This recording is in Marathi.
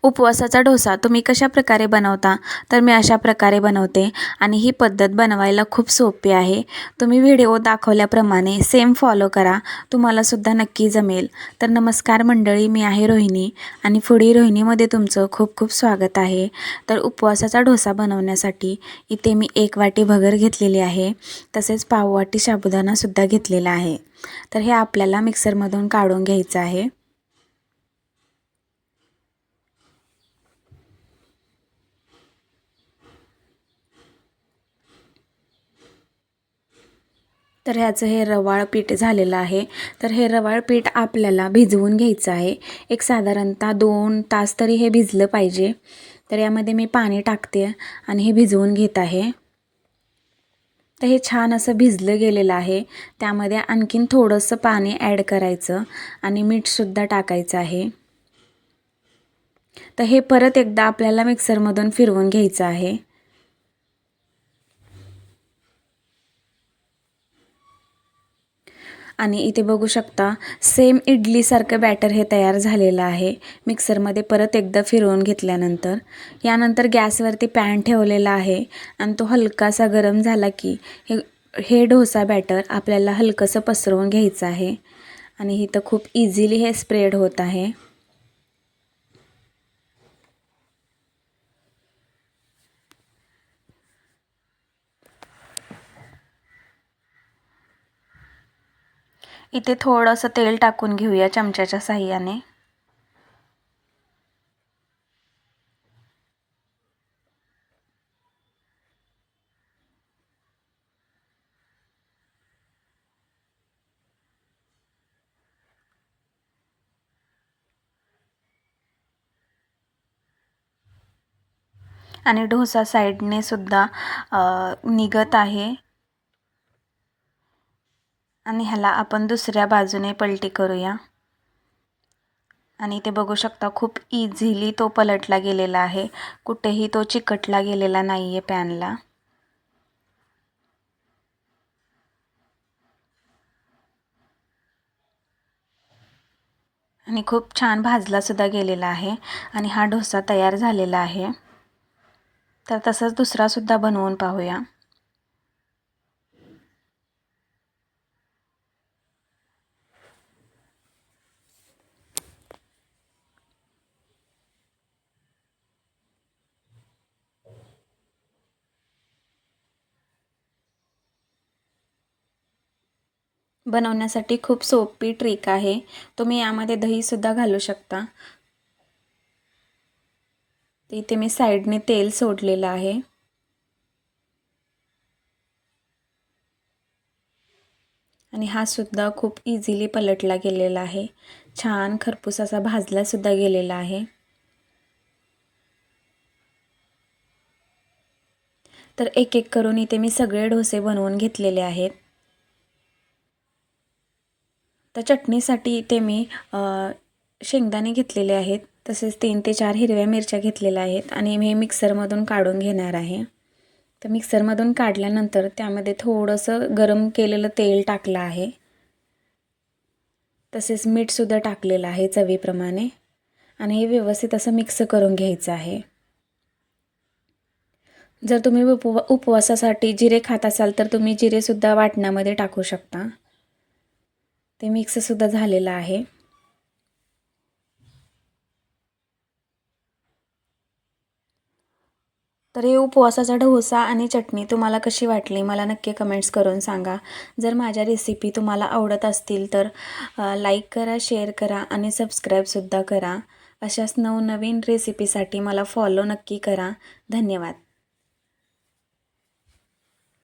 उपवासाचा डोसा तुम्ही कशा प्रकारे बनवता? तर मी अशा प्रकारे बनवते आणि ही पद्धत बनवायला खूप सोपी आहे. तुम्ही व्हिडिओ दाखवल्याप्रमाणे सेम फॉलो करा, तुम्हालासुद्धा नक्की जमेल. तर नमस्कार मंडळी, मी आहे रोहिणी आणि फूडी रोहिणीमध्ये तुमचं खूप खूप स्वागत आहे. तर उपवासाचा डोसा बनवण्यासाठी इथे मी 1 वाटी भगर घेतलेली आहे, तसेच पाव वाटी साबुदाणासुद्धा घेतलेला आहे. तर हे आपल्याला मिक्सरमधून काढून घ्यायचं आहे. तर ह्याचं हे रवाळ पीठ झालेलं आहे. तर हे रवाळ पीठ आपल्याला भिजवून घ्यायचं आहे. एक साधारणतः 2 तास तरी हे भिजलं पाहिजे. तर यामध्ये मी पाणी टाकते आणि हे भिजवून घेत आहे. तर हे छान असं भिजलं गेलेलं आहे. त्यामध्ये आणखीन थोडंसं पाणी ॲड करायचं आणि मीठसुद्धा टाकायचं आहे. तर हे परत एकदा आपल्याला मिक्सरमधून फिरवून घ्यायचं आहे. आणि इथे बघू शकता सेम इडलीसारखं बॅटर हे तयार झालेलं आहे. मिक्सरमध्ये परत एकदा फिरवून घेतल्यानंतर यानंतर गॅसवरती पॅन ठेवलेला आहे आणि तो हलकासा गरम झाला की हे डोसा बॅटर आपल्याला हलकंसं पसरवून घ्यायचं आहे आणि इथं खूप इझिली हे स्प्रेड होत आहे. इथे थोडंसं तेल टाकून घेऊया चमच्याच्या साहाय्याने. आणि डोसा साईडने सुद्धा निघत आहे आणि ह्याला आपण दुसऱ्या बाजूने पलटी करूया. आणि इथे बघू शकता खूप इझिली तो पलटला गेलेला आहे. कुठेही तो चिकटला गेलेला नाही आहे पॅनला. आणि खूप छान भाजलासुद्धा गेलेला आहे आणि हा डोसा तयार झालेला आहे. तर तसंच दुसरासुद्धा बनवून पाहूया. बनवण्यासाठी खूप सोपी ट्रिक आहे. तुम्ही यामध्ये दहीसुद्धा घालू शकता. इथे मी साईडने तेल सोडलेलं आहे. आणि हा सुद्धा खूप इझिली पलटला गेलेला आहे. छान खरपूस असा भाजलासुद्धा गेलेला आहे. तर एक एक करून इथे मी सगळे डोसे बनवून घेतलेले आहेत. तर चटणीसाठी इथे मी शेंगदाणे घेतलेले आहेत, तसेच 3 ते 4 हिरव्या मिरच्या घेतलेल्या आहेत आणि मी मिक्सरमधून काढून घेणार आहे. तर मिक्सरमधून काढल्यानंतर त्यामध्ये थोडंसं गरम केलेलं तेल टाकलं आहे. तसेच मीठसुद्धा टाकलेलं आहे चवीप्रमाणे आणि हे व्यवस्थित असं मिक्स करून घ्यायचं आहे. जर तुम्ही उपवासासाठी जिरे खात असाल तर तुम्ही जिरेसुद्धा वाटणामध्ये टाकू शकता. ते मिक्ससुद्धा झालेलं आहे. तर हे उपवासाचा डोसा आणि चटणी तुम्हाला कशी वाटली मला नक्की कमेंट्स करून सांगा. जर माझ्या रेसिपी तुम्हाला आवडत असतील तर लाईक करा, शेअर करा आणि सबस्क्राईबसुद्धा करा. अशाच नवनवीन रेसिपीसाठी मला फॉलो नक्की करा. धन्यवाद.